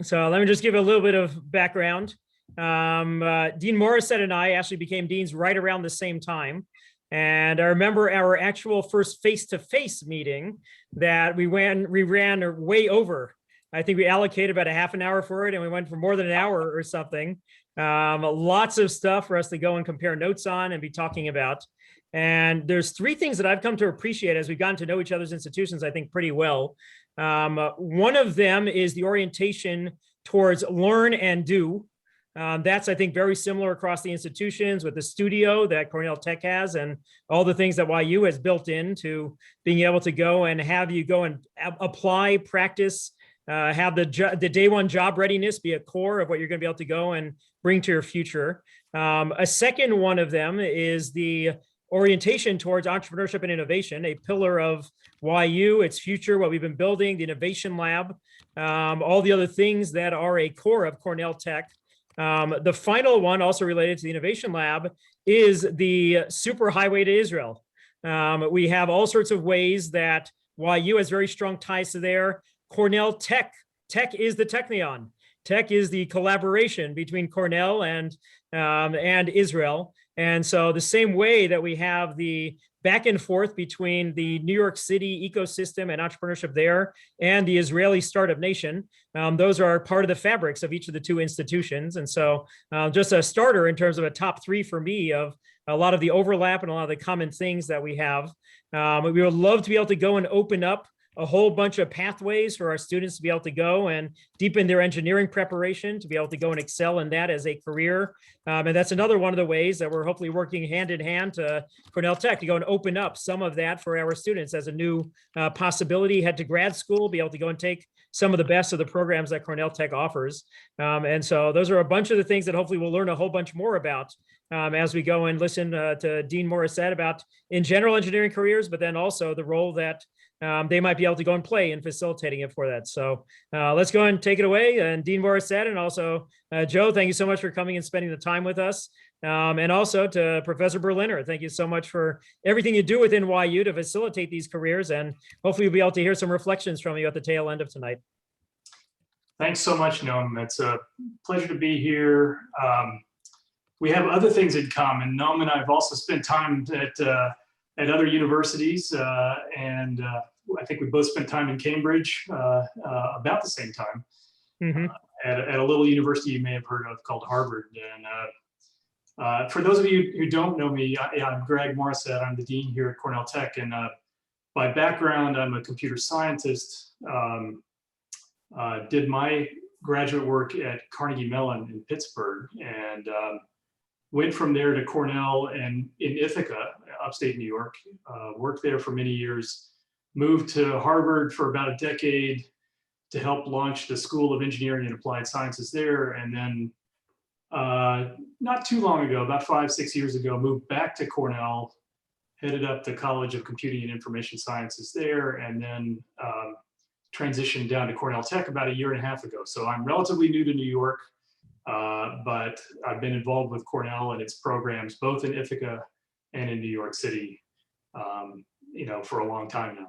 So let me just give a little bit of background. Dean Morissette and I actually became deans right around the same time. And I remember our actual first face-to-face meeting that we ran way over. I think we allocated about a half an hour for it, and we went for more than an hour or something. Lots of stuff for us to go and compare notes on and be talking about. And there's three things that I've come to appreciate as we've gotten to know each other's institutions, I think, pretty well. One of them is the orientation towards learn and do. That's, I think, very similar across the institutions with the studio that Cornell Tech has and all the things that YU has built into being able to go and have you go and apply, practice, have the day one job readiness be a core of what you're going to be able to go and bring to your future. A second one of them is the orientation towards entrepreneurship and innovation, a pillar of YU, its future, what we've been building, the innovation lab, all the other things that are a core of Cornell Tech. The final one, also related to the innovation lab, is the superhighway to Israel. We have all sorts of ways that YU has very strong ties to there. Cornell Tech is the Technion. Tech is the collaboration between Cornell and Israel. And so the same way that we have the back and forth between the New York City ecosystem and entrepreneurship there and the Israeli startup nation, those are part of the fabrics of each of the two institutions. And so just a starter in terms of a top three for me of a lot of the overlap and a lot of the common things that we have. We would love to be able to go and open up a whole bunch of pathways for our students to be able to go and deepen their engineering preparation, to be able to go and excel in that as a career. And that's another one of the ways that we're hopefully working hand in hand to Cornell Tech to go and open up some of that for our students as a new possibility, head to grad school, be able to go and take some of the best of the programs that Cornell Tech offers. And so those are a bunch of the things that hopefully we'll learn a whole bunch more about as we go and listen to Dean Morissette about in general engineering careers, but then also the role that they might be able to go and play in facilitating it for that. So let's go and take it away. And Dean Morissette, and also Joe, thank you so much for coming and spending the time with us. And also to Professor Berliner, thank you so much for everything you do within YU to facilitate these careers. And hopefully we'll be able to hear some reflections from you at the tail end of tonight. Thanks so much, Noam. It's a pleasure to be here. We have other things in common. Noam and I have also spent time at other universities, and I think we both spent time in Cambridge about the same time. Mm-hmm. At a little university you may have heard of called Harvard. And for those of you who don't know me, I'm Greg Morissette. I'm the dean here at Cornell Tech, and by background, I'm a computer scientist. Did my graduate work at Carnegie Mellon in Pittsburgh, and went from there to Cornell and in Ithaca, upstate New York, worked there for many years, moved to Harvard for about a decade to help launch the School of Engineering and Applied Sciences there. And then not too long ago, about 5-6 years ago, moved back to Cornell, headed up the College of Computing and Information Sciences there, and then transitioned down to Cornell Tech about 1.5 years ago. So I'm relatively new to New York, but I've been involved with Cornell and its programs, both in Ithaca and in New York City, for a long time now.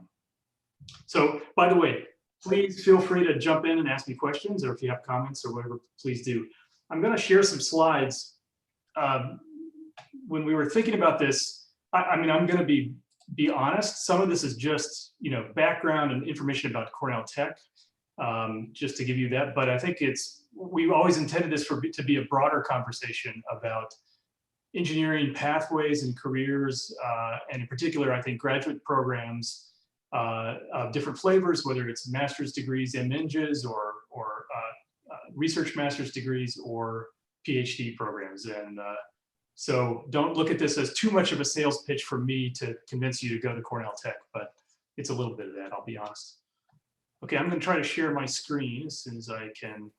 So, by the way, please feel free to jump in and ask me questions, or if you have comments or whatever, please do. I'm going to share some slides. When we were thinking about this, I'm going to be honest. Some of this is just background and information about Cornell Tech, just to give you that. But I think we've always intended this to be a broader conversation about engineering pathways and careers, and in particular, I think graduate programs of different flavors, whether it's master's degrees, MNGs, or research master's degrees, or PhD programs. And so don't look at this as too much of a sales pitch for me to convince you to go to Cornell Tech, but it's a little bit of that, I'll be honest. Okay, I'm going to try to share my screen as soon as I can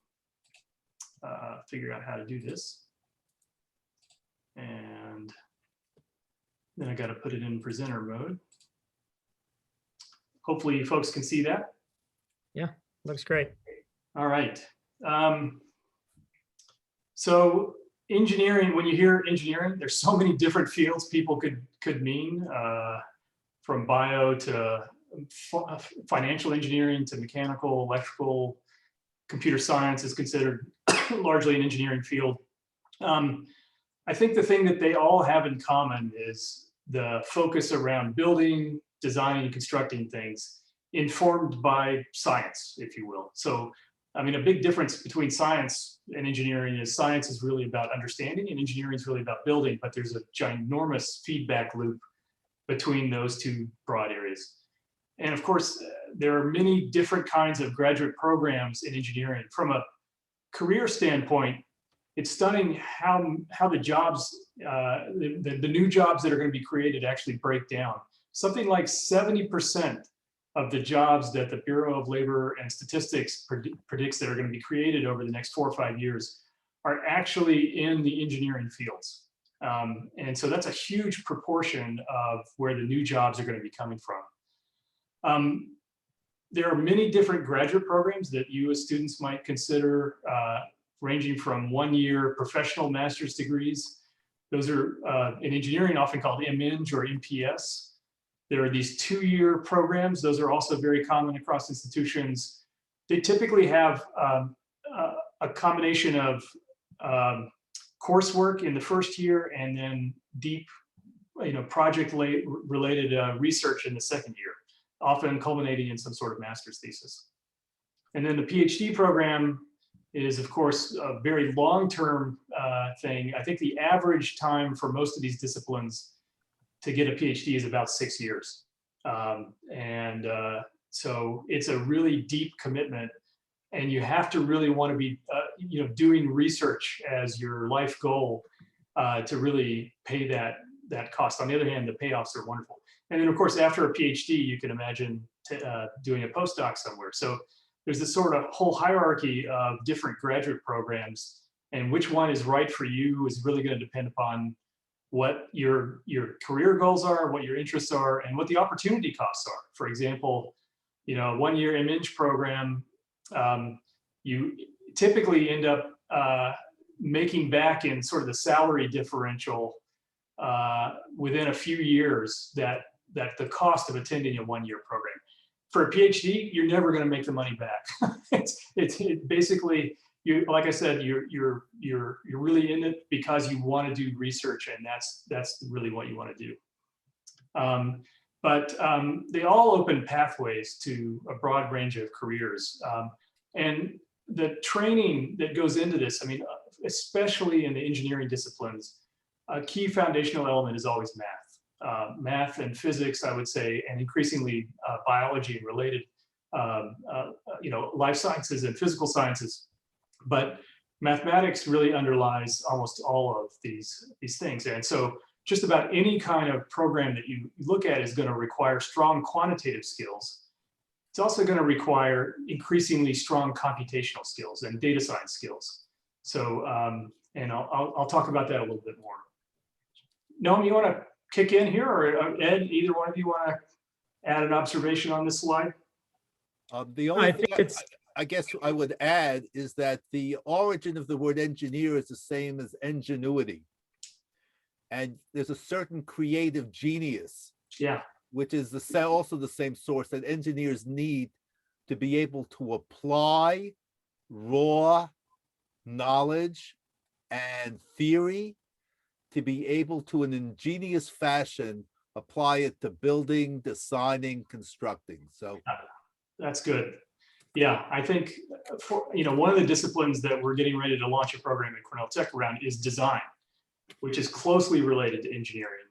figure out how to do this. And then I got to put it in presenter mode. Hopefully you folks can see that. Yeah, looks great. All right. So engineering, when you hear engineering, there's so many different fields people could mean, from bio to financial engineering to mechanical, electrical, computer science is considered largely an engineering field. I think the thing that they all have in common is the focus around building, designing, and constructing things informed by science, if you will. So, I mean, a big difference between science and engineering is science is really about understanding and engineering is really about building, but there's a ginormous feedback loop between those two broad areas. And of course, there are many different kinds of graduate programs in engineering. From a career standpoint, it's stunning how the jobs, the new jobs that are going to be created actually break down. Something like 70% of the jobs that the Bureau of Labor and Statistics predicts that are going to be created over the next 4 or 5 years are actually in the engineering fields. And so that's a huge proportion of where the new jobs are going to be coming from. There are many different graduate programs that you as students might consider, ranging from 1-year professional master's degrees. Those are in engineering often called MEng or MPS. There are these 2-year programs. Those are also very common across institutions. They typically have a combination of coursework in the first year and then deep, project-related research in the second year, often culminating in some sort of master's thesis. And then the PhD program is, of course, a very long-term thing. I think the average time for most of these disciplines to get a PhD is about 6 years. So it's a really deep commitment, and you have to really want to be doing research as your life goal to really pay that cost. On the other hand, the payoffs are wonderful. And then, of course, after a PhD, you can imagine doing a postdoc somewhere. So there's this sort of whole hierarchy of different graduate programs, and which one is right for you is really going to depend upon what your career goals are, what your interests are, and what the opportunity costs are. For example, 1-year MEng program, you typically end up making back in sort of the salary differential within a few years that the cost of attending a 1-year program. For a PhD, you're never going to make the money back. It's basically, like I said, you're really in it because you want to do research, and that's really what you want to do. But they all open pathways to a broad range of careers, and the training that goes into this, I mean, especially in the engineering disciplines, a key foundational element is always math. Math and physics, I would say, and increasingly biology and related, life sciences and physical sciences. But mathematics really underlies almost all of these things. And so just about any kind of program that you look at is going to require strong quantitative skills. It's also going to require increasingly strong computational skills and data science skills. So, and I'll talk about that a little bit more. Noam, you want to kick in here, or Ed, either one of you want to add an observation on this slide? The only thing I guess I would add is that the origin of the word engineer is the same as ingenuity. And there's a certain creative genius, which is also the same source that engineers need to be able to apply raw knowledge and theory to be able to, in an ingenious fashion, apply it to building, designing, constructing. So that's good. Yeah, I think one of the disciplines that we're getting ready to launch a program at Cornell Tech around is design, which is closely related to engineering,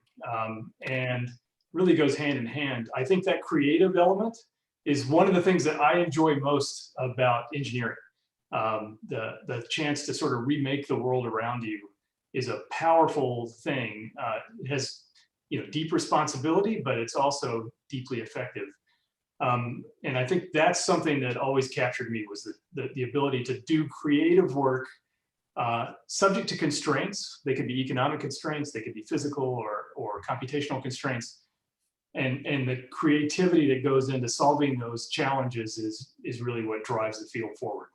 and really goes hand in hand. I think that creative element is one of the things that I enjoy most about engineering. The chance to sort of remake the world around you is a powerful thing. It has deep responsibility, but it's also deeply effective. And I think that's something that always captured me, was the ability to do creative work subject to constraints. They could be economic constraints, they could be physical or computational constraints. And the creativity that goes into solving those challenges is really what drives the field forward.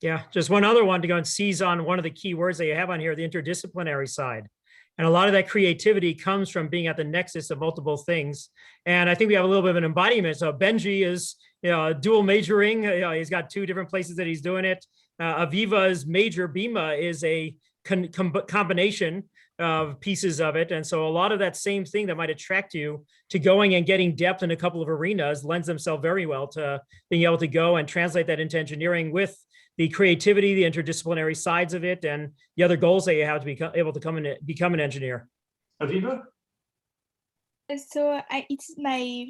Yeah, just one other one to go and seize on one of the key words that you have on here, the interdisciplinary side. And a lot of that creativity comes from being at the nexus of multiple things. And I think we have a little bit of an embodiment. So Benji is, dual majoring. He's got 2 different places that he's doing it. Aviva's major BIMA is a combination of pieces of it. And so a lot of that same thing that might attract you to going and getting depth in a couple of arenas lends themselves very well to being able to go and translate that into engineering with the creativity, the interdisciplinary sides of it, and the other goals that you have to be able to become an engineer. Aviva? So it's my.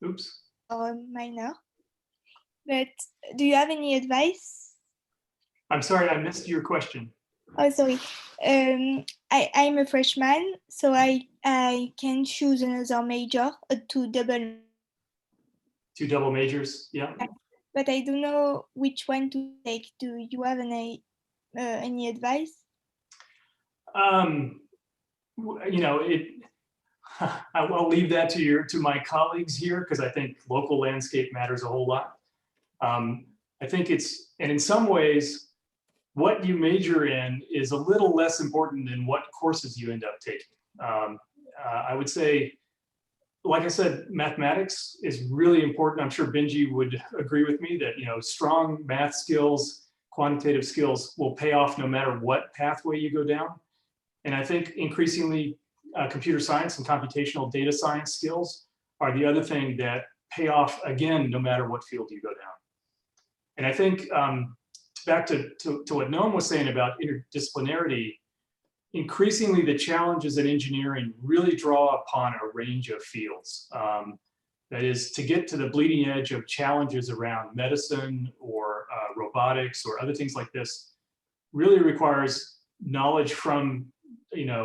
Oops. Minor. But do you have any advice? I'm sorry, I missed your question. Oh, sorry. I'm a freshman, so I can choose another major, 2 double. 2 double majors, yeah. But I don't know which one to take. Do you have any advice? I'll leave that to my colleagues here, because I think local landscape matters a whole lot. I think and in some ways, what you major in is a little less important than what courses you end up taking. I would say, like I said, mathematics is really important. I'm sure Benji would agree with me that, strong math skills, quantitative skills will pay off no matter what pathway you go down. And I think increasingly computer science and computational data science skills are the other thing that pay off again, no matter what field you go down. And I think back to what Noam was saying about interdisciplinarity, increasingly the challenges in engineering really draw upon a range of fields. That is, to get to the bleeding edge of challenges around medicine or robotics or other things like this really requires knowledge from,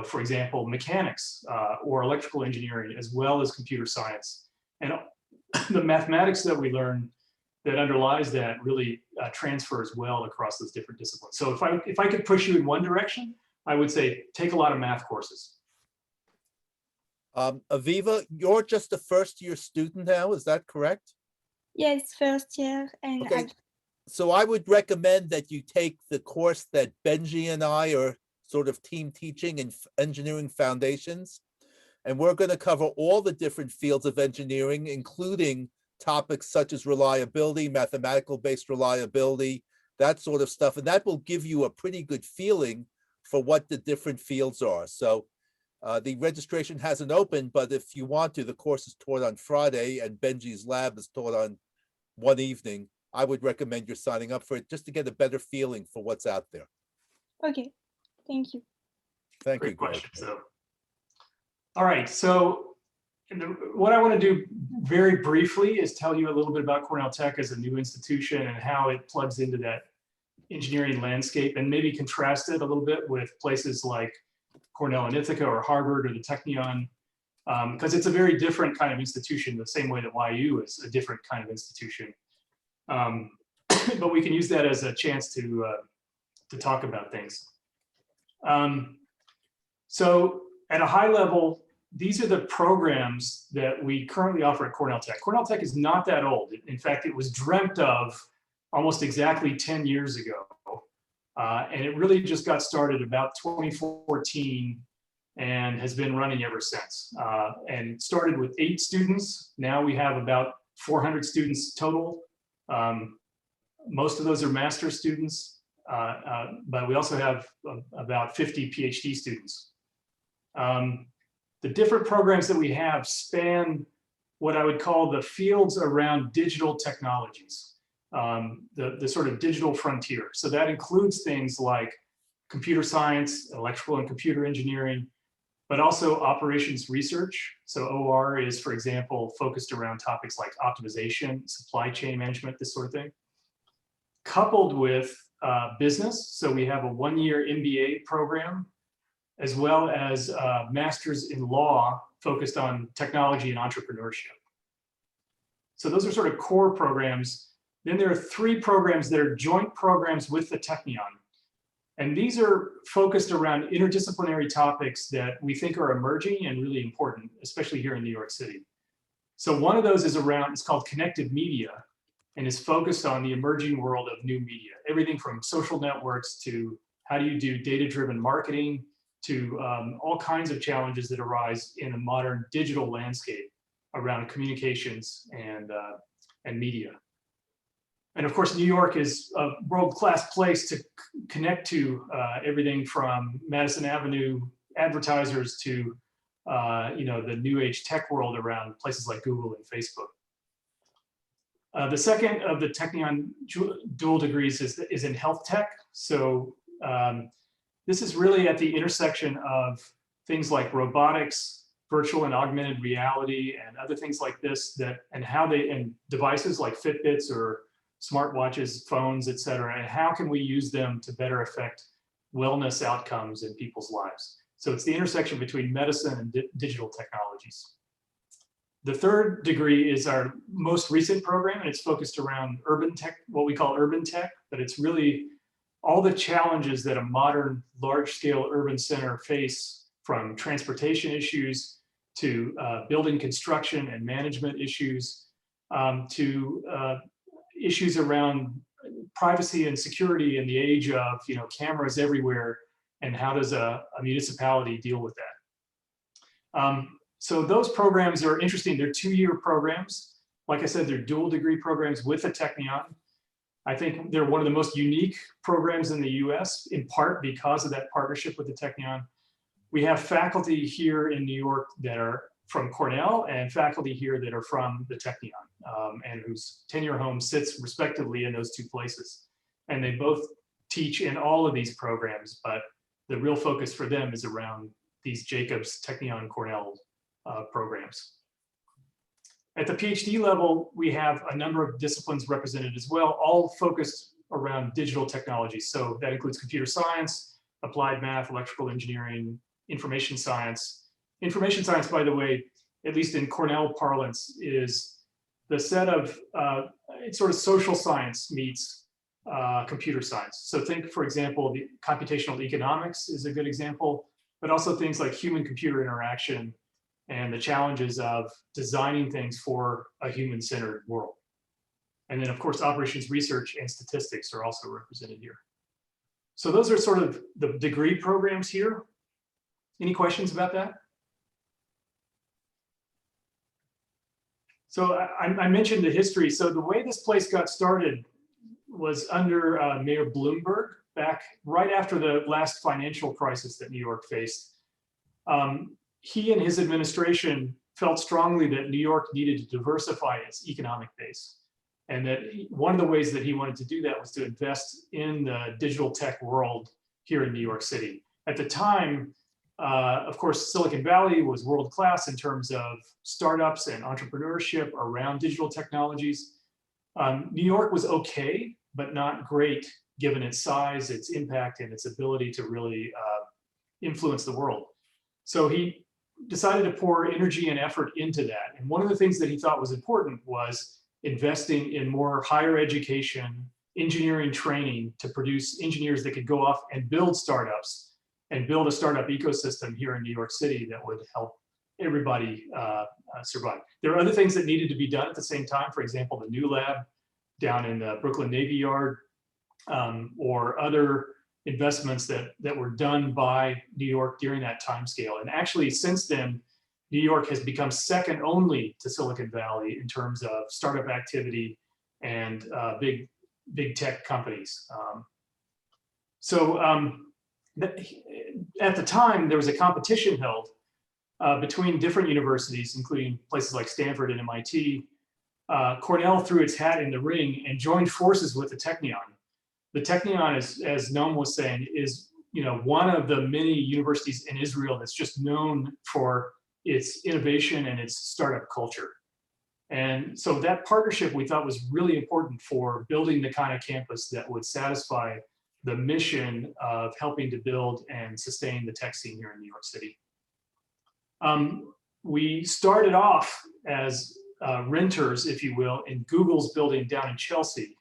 for example, mechanics or electrical engineering, as well as computer science. And the mathematics that we learn that underlies that really transfers well across those different disciplines. So if I could push you in one direction, I would say take a lot of math courses. Aviva, you're just a first-year student now, is that correct? Yes, first year. And okay. So I would recommend that you take the course that Benji and I are sort of team teaching in engineering foundations. And we're going to cover all the different fields of engineering, including topics such as reliability, mathematical-based reliability, that sort of stuff. And that will give you a pretty good feeling for what the different fields are. So the registration hasn't opened, but if you want to, the course is taught on Friday and Benji's lab is taught on one evening. I would recommend you're signing up for it just to get a better feeling for what's out there. Okay, thank you. Thank Great you, Greg. question. So, all right, so what I want to do very briefly is tell you a little bit about Cornell Tech as a new institution and how it plugs into that engineering landscape, and maybe contrast it a little bit with places like Cornell and Ithaca or Harvard or the Technion, because it's a very different kind of institution, the same way that YU is a different kind of institution. But we can use that as a chance to talk about things. So at a high level, these are the programs that we currently offer at Cornell Tech. Cornell Tech is not that old. In fact, it was dreamt of almost exactly 10 years ago. And it really just got started about 2014 and has been running ever since. And started with 8 students. Now we have about 400 students total. Most of those are master's students, but we also have about 50 PhD students. The different programs that we have span what I would call the fields around digital technologies, the sort of digital frontier. So that includes things like computer science, electrical and computer engineering, but also operations research. So OR is, for example, focused around topics like optimization, supply chain management, this sort of thing. Coupled with business. So we have a 1-year MBA program, as well as a master's in law focused on technology and entrepreneurship. So those are sort of core programs. Then there are 3 programs that are joint programs with the Technion. And these are focused around interdisciplinary topics that we think are emerging and really important, especially here in New York City. So one of those is around, it's called Connected Media. and is focused on the emerging world of new media, everything from social networks to how do you do data-driven marketing to all kinds of challenges that arise in a modern digital landscape around communications and media. And of course, New York is a world-class place to connect to everything from Madison Avenue advertisers to the new age tech world around places like Google and Facebook. The second of the Technion dual degrees is in health tech. So this is really at the intersection of things like robotics, virtual and augmented reality, and other things like this and devices like Fitbits or smartwatches, phones, et cetera, and how can we use them to better affect wellness outcomes in people's lives. So it's the intersection between medicine and digital technologies. The third degree is our most recent program, and it's focused around urban tech, what we call urban tech, but it's really all the challenges that a modern large-scale urban center face, from transportation issues to building construction and management issues, to issues around privacy and security in the age of cameras everywhere, and how does a municipality deal with that. So those programs are interesting. They're 2-year programs. Like I said, they're dual degree programs with a Technion. I think they're one of the most unique programs in the US, in part because of that partnership with the Technion. We have faculty here in New York that are from Cornell and faculty here that are from the Technion, and whose tenure home sits respectively in those two places. And they both teach in all of these programs, but the real focus for them is around these Jacobs Technion Cornell programs. At the PhD level, we have a number of disciplines represented as well, all focused around digital technology. So that includes computer science, applied math, electrical engineering, information science. Information science, by the way, at least in Cornell parlance, is the set of, it's sort of social science meets computer science. So think, for example, the computational economics is a good example, but also things like human-computer interaction and the challenges of designing things for a human-centered world. And then, of course, operations research and statistics are also represented here. So those are sort of the degree programs here. Any questions about that? So I mentioned the history. So the way this place got started was under Mayor Bloomberg back right after the last financial crisis that New York faced. He and his administration felt strongly that New York needed to diversify its economic base. And that one of the ways that he wanted to do that was to invest in the digital tech world here in New York City. At the time, of course, Silicon Valley was world-class in terms of startups and entrepreneurship around digital technologies. New York was okay, but not great given its size, its impact, and its ability to really influence the world. So he decided to pour energy and effort into that. And one of the things that he thought was important was investing in more higher education, engineering training to produce engineers that could go off and build startups and build a startup ecosystem here in New York City that would help everybody survive. There are other things that needed to be done at the same time. For example, the new lab down in the Brooklyn Navy Yard, or other investments that were done by New York during that time scale. And actually, since then, New York has become second only to Silicon Valley in terms of startup activity and big tech companies. At the time, there was a competition held between different universities, including places like Stanford and MIT. Cornell threw its hat in the ring and joined forces with the Technion. The Technion, as Noam was saying, is one of the many universities in Israel that's just known for its innovation and its startup culture. And so that partnership we thought was really important for building the kind of campus that would satisfy the mission of helping to build and sustain the tech scene here in New York City. We started off as renters, if you will, in Google's building down in Chelsea.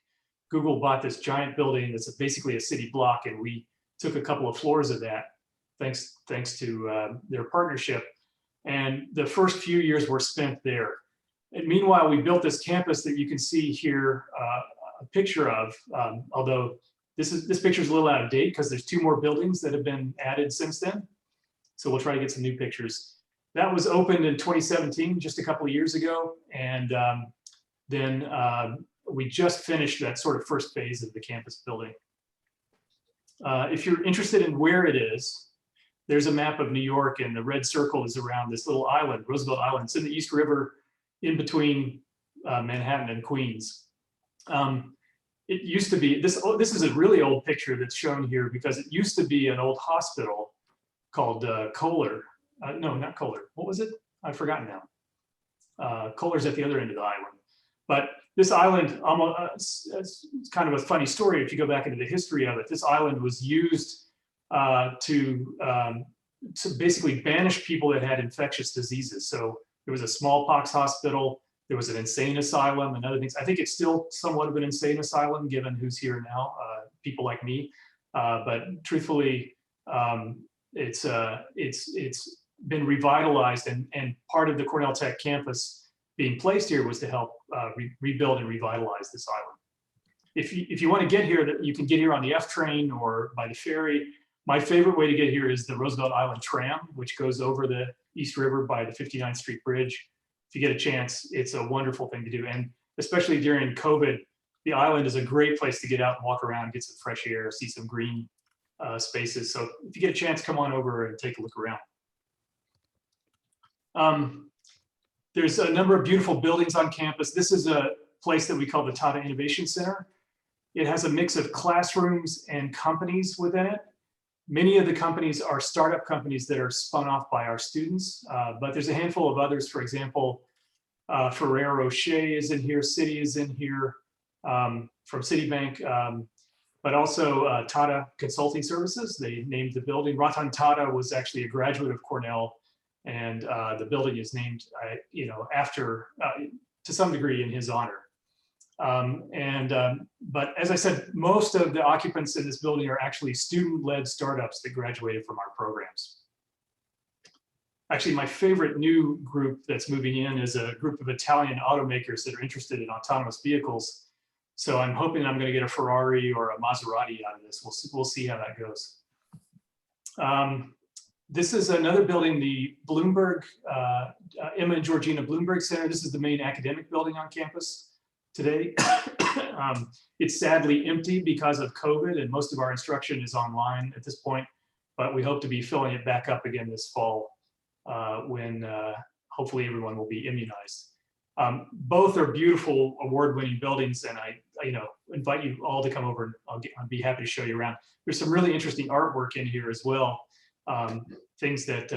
Google bought this giant building that's basically a city block, and we took a couple of floors of that thanks to their partnership. And the first few years were spent there. And meanwhile, we built this campus that you can see here a picture of, although this picture is a little out of date because there's 2 more buildings that have been added since then. So we'll try to get some new pictures. That was opened in 2017, just a couple of years ago. And then we just finished that sort of first phase of the campus building. If you're interested in where it is, there's a map of New York, and the red circle is around this little island, Roosevelt Island. It's in the East River, in between Manhattan and Queens. It used to be, this is a really old picture that's shown here because it used to be an old hospital called Kohler. No, not Kohler. What was it? I've forgotten now. Kohler's at the other end of the island. But this island, almost, it's kind of a funny story if you go back into the history of it. This island was used to basically banish people that had infectious diseases. So there was a smallpox hospital, there was an insane asylum and other things. I think it's still somewhat of an insane asylum given who's here now, people like me. But truthfully, it's been revitalized, and part of the Cornell Tech campus being placed here was to help rebuild and revitalize this island. If you want to get here, you can get here on the F train or by the ferry. My favorite way to get here is the Roosevelt Island tram, which goes over the East River by the 59th Street Bridge. If you get a chance, it's a wonderful thing to do. And especially during COVID, the island is a great place to get out and walk around, get some fresh air, see some green spaces. So if you get a chance, come on over and take a look around. There's a number of beautiful buildings on campus. This is a place that we call the Tata Innovation Center. It has a mix of classrooms and companies within it. Many of the companies are startup companies that are spun off by our students, but there's a handful of others. For example, Ferrero Rocher is in here, Citi is in here, from Citibank, but also Tata Consulting Services. They named the building. Ratan Tata was actually a graduate of Cornell, and the building is named, after, to some degree, in his honor. But as I said, most of the occupants in this building are actually student-led startups that graduated from our programs. Actually, my favorite new group that's moving in is a group of Italian automakers that are interested in autonomous vehicles. So I'm hoping I'm going to get a Ferrari or a Maserati out of this. We'll see how that goes. This is another building, the Bloomberg, Emma and Georgina Bloomberg Center. This is the main academic building on campus today. It's sadly empty because of COVID, and most of our instruction is online at this point, but we hope to be filling it back up again this fall when hopefully everyone will be immunized. Both are beautiful award-winning buildings, and I invite you all to come over, and I'll be happy to show you around. There's some really interesting artwork in here as well. Things that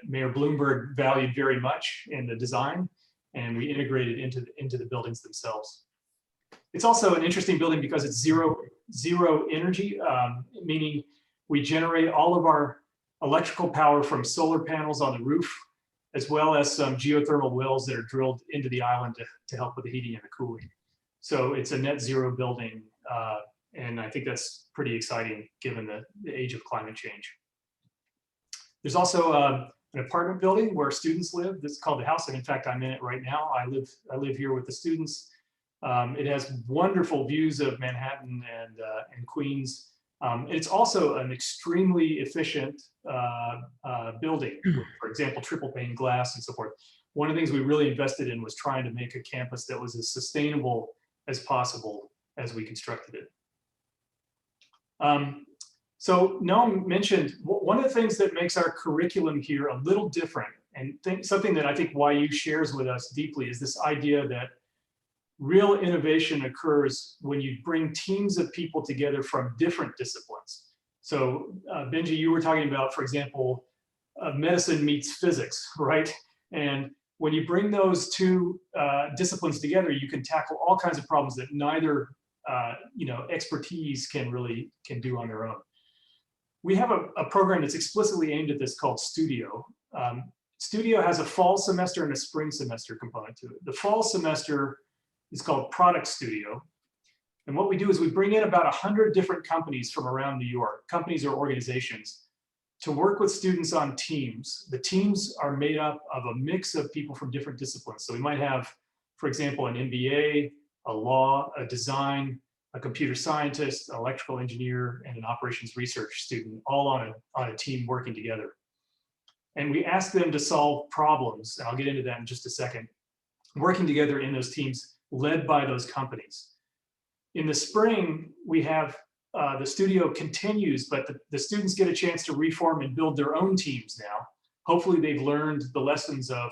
Mayor Bloomberg valued very much in the design, and we integrated into the buildings themselves. It's also an interesting building because it's zero energy, meaning we generate all of our electrical power from solar panels on the roof, as well as some geothermal wells that are drilled into the island to help with the heating and the cooling. So it's a net zero building, and I think that's pretty exciting given the age of climate change. There's also an apartment building where students live. This is called the house, and in fact, I'm in it right now. I live here with the students. It has wonderful views of Manhattan and Queens. It's also an extremely efficient building, with, for example, triple pane glass and so forth. One of the things we really invested in was trying to make a campus that was as sustainable as possible as we constructed it. So Noam mentioned one of the things that makes our curriculum here a little different, and something that I think YU shares with us deeply, is this idea that real innovation occurs when you bring teams of people together from different disciplines. So Benji, you were talking about, for example, medicine meets physics, right? And when you bring those two disciplines together, you can tackle all kinds of problems that neither expertise can do on their own. We have a program that's explicitly aimed at this called Studio. Studio has a fall semester and a spring semester component to it. The fall semester is called Product Studio. And what we do is we bring in about 100 different companies from around New York, companies or organizations, to work with students on teams. The teams are made up of a mix of people from different disciplines. So we might have, for example, an MBA, a law, a design, a computer scientist, an electrical engineer, and an operations research student, all on a team working together. And we ask them to solve problems, and I'll get into that in just a second, working together in those teams led by those companies. In the spring, we have the studio continues, but the students get a chance to reform and build their own teams now. Hopefully they've learned the lessons of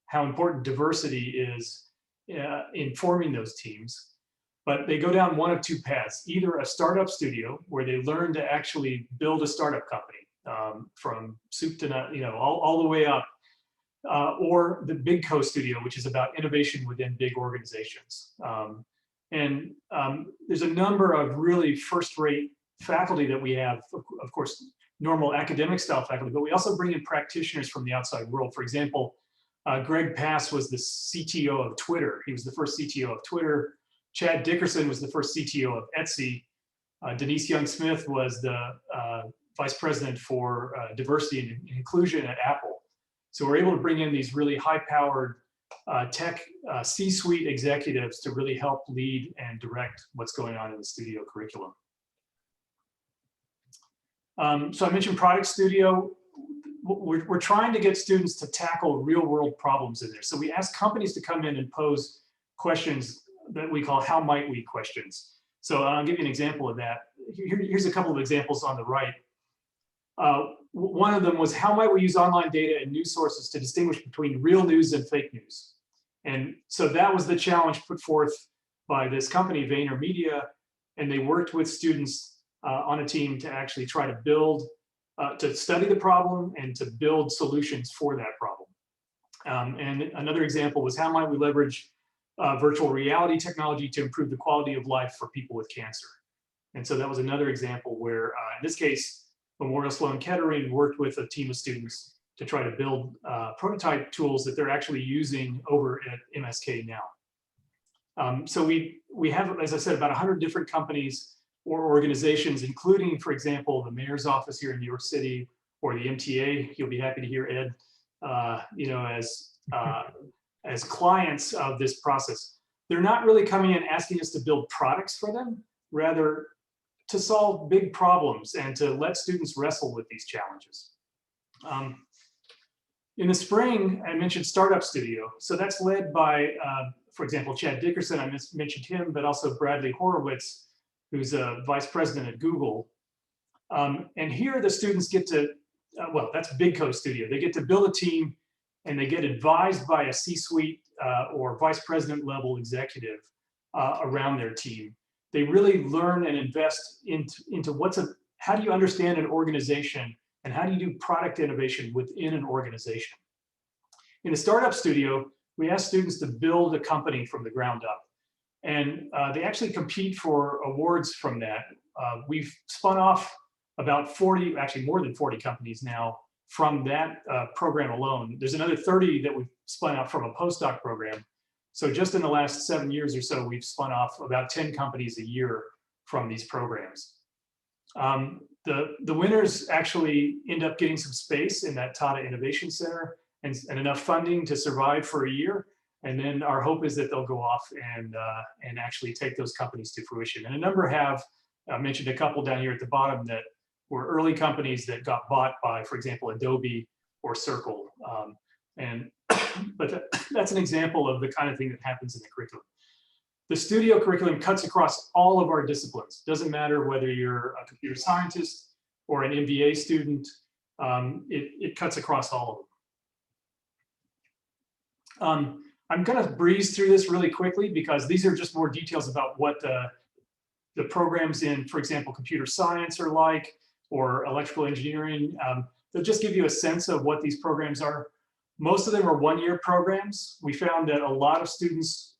how important diversity is in forming those teams. But they go down one of two paths, either a startup studio where they learn to actually build a startup company from soup to nut, all the way up, or the Big Co studio, which is about innovation within big organizations. There's a number of really first-rate faculty that we have, of course, normal academic style faculty, but we also bring in practitioners from the outside world. For example, Greg Pass was the CTO of Twitter. He was the first CTO of Twitter. Chad Dickerson was the first CTO of Etsy. Denise Young-Smith was the vice president for diversity and inclusion at Apple. So we're able to bring in these really high-powered tech C-suite executives to really help lead and direct what's going on in the studio curriculum. So I mentioned Product Studio. We're trying to get students to tackle real-world problems in there. So we ask companies to come in and pose questions that we call how might we questions. So I'll give you an example of that. Here's a couple of examples on the right. One of them was, how might we use online data and news sources to distinguish between real news and fake news? And so that was the challenge put forth by this company, VaynerMedia, and they worked with students on a team to actually try to build, to study the problem and to build solutions for that problem. And another example was, how might we leverage virtual reality technology to improve the quality of life for people with cancer? And so that was another example where, in this case, Memorial Sloan Kettering worked with a team of students to try to build prototype tools that they're actually using over at MSK now. So we have, as I said, about 100 different companies or organizations, including, for example, the mayor's office here in New York City, or the MTA. You'll be happy to hear Ed, as clients of this process. They're not really coming in asking us to build products for them, rather to solve big problems and to let students wrestle with these challenges. In the spring, I mentioned Startup Studio. So that's led by, for example, Chad Dickerson, I mentioned him, but also Bradley Horowitz, who's a vice president at Google. And here the students get to, well, that's Big Co Studio. They get to build a team and they get advised by a C-suite or vice president level executive around their team. They really learn and invest into how do you understand an organization and how do you do product innovation within an organization. In the Startup Studio, we ask students to build a company from the ground up. And they actually compete for awards from that. We've spun off about 40, actually more than 40 companies now from that program alone. There's another 30 that we've spun out from a postdoc program. So just in the last 7 years or so, we've spun off about 10 companies a year from these programs. The winners actually end up getting some space in that Tata Innovation Center and enough funding to survive for a year. And then our hope is that they'll go off and actually take those companies to fruition. And a number have, I mentioned a couple down here at the bottom that were early companies that got bought by, for example, Adobe or Circle. But that's an example of the kind of thing that happens in the curriculum. The studio curriculum cuts across all of our disciplines. Doesn't matter whether you're a computer scientist or an MBA student, it cuts across all of them. I'm gonna breeze through this really quickly because these are just more details about what the programs in, for example, computer science are like, or electrical engineering. They'll just give you a sense of what these programs are. Most of them are one-year programs. We found that a lot of students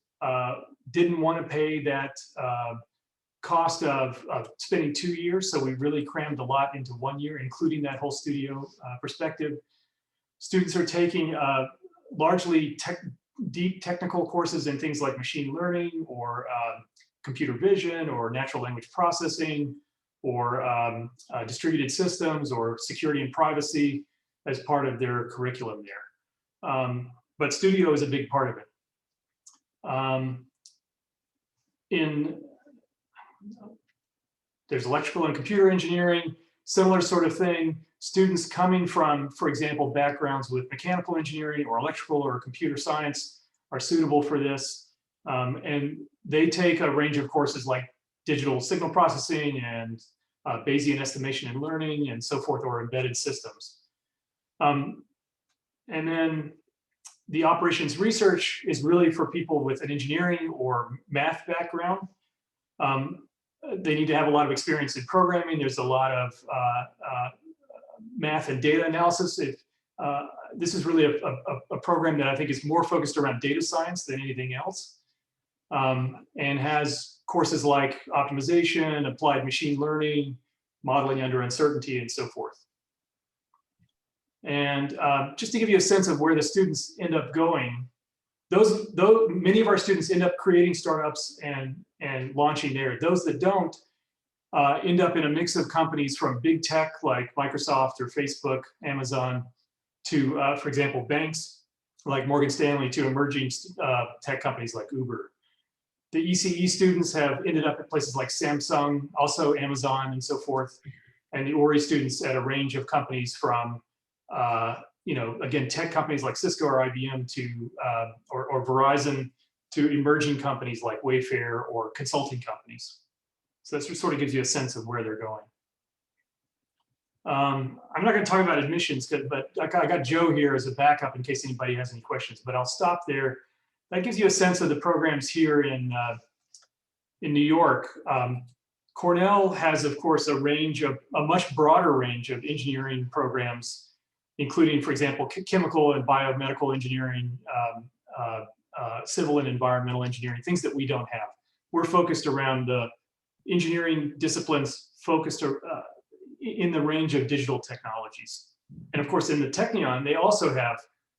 didn't want to pay that cost of spending 2 years, so we really crammed a lot into 1 year, including that whole studio perspective. Students are taking largely deep technical courses in things like machine learning or computer vision or natural language processing, or distributed systems or security and privacy as part of their curriculum there. But studio is a big part of it. There's electrical and computer engineering, similar sort of thing. Students coming from, for example, backgrounds with mechanical engineering or electrical or computer science are suitable for this. And they take a range of courses like digital signal processing and Bayesian estimation and learning and so forth, or embedded systems. And then the operations research is really for people with an engineering or math background. They need to have a lot of experience in programming. There's a lot of math and data analysis. This is really a program that I think is more focused around data science than anything else, and has courses like optimization, applied machine learning, modeling under uncertainty, and so forth. And just to give you a sense of where the students end up going, many of our students end up creating startups and launching there. Those that don't end up in a mix of companies from big tech like Microsoft or Facebook, Amazon, to, for example, banks like Morgan Stanley, to emerging tech companies like Uber. The ECE students have ended up at places like Samsung, also Amazon, and so forth. And the ORI students at a range of companies from, again, tech companies like Cisco or IBM to, or Verizon, to emerging companies like Wayfair or consulting companies. So that sort of gives you a sense of where they're going. I'm not going to talk about admissions, but I got Joe here as a backup in case anybody has any questions, but I'll stop there. That gives you a sense of the programs here in New York. Cornell has, of course, a much broader range of engineering programs, including, for example, chemical and biomedical engineering, civil and environmental engineering, things that we don't have. We're focused around the engineering disciplines focused in the range of digital technologies. And of course, in the Technion, they also have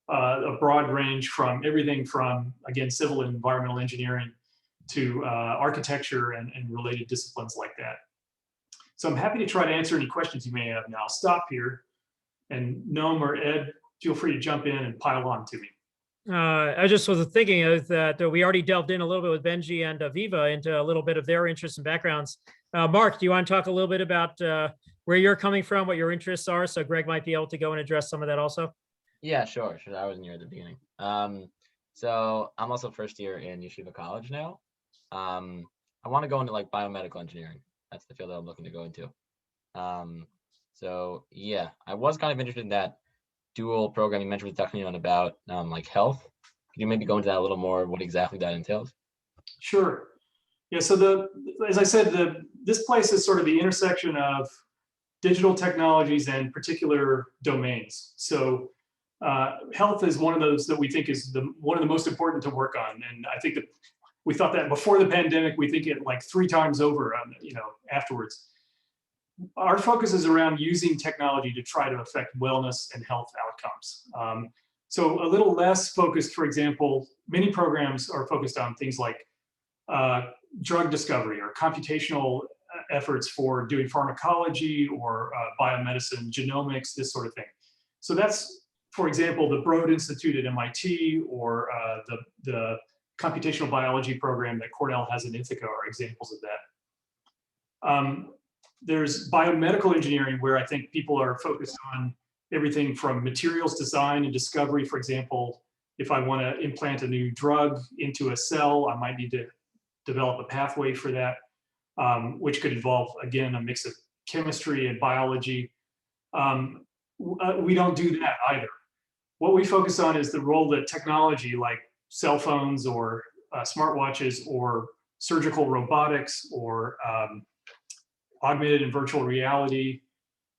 a broad range from everything from, again, civil and environmental engineering to architecture and related disciplines like that. So I'm happy to try to answer any questions you may have now. I'll stop here, and Noam or Ed, feel free to jump in and pile on to me. I just was thinking of that we already delved in a little bit with Benji and Viva into a little bit of their interests and backgrounds. Mark, do you want to talk a little bit about where you're coming from, what your interests are? So Greg might be able to go and address some of that also. Yeah, sure. I wasn't here at the beginning. So I'm also first year in Yeshiva College now. I want to go into like biomedical engineering. That's the field that I'm looking to go into. So yeah, I was kind of interested in that dual program you mentioned with Technion about like health. Could you maybe go into that a little more, what exactly that entails? Sure. Yeah, so as I said, this place is sort of the intersection of digital technologies and particular domains. So health is one of those that we think is one of the most important to work on. And I think that we thought that before the pandemic, we think it like 3 times over, afterwards. Our focus is around using technology to try to affect wellness and health outcomes. So a little less focused, for example, many programs are focused on things like drug discovery or computational efforts for doing pharmacology or biomedicine, genomics, this sort of thing. So that's, for example, the Broad Institute at MIT or the computational biology program that Cornell has in Ithaca are examples of that. There's biomedical engineering, where I think people are focused on everything from materials design and discovery. For example, if I want to implant a new drug into a cell, I might need to develop a pathway for that, which could involve, again, a mix of chemistry and biology. We don't do that either. What we focus on is the role that technology like cell phones or smartwatches or surgical robotics or augmented and virtual reality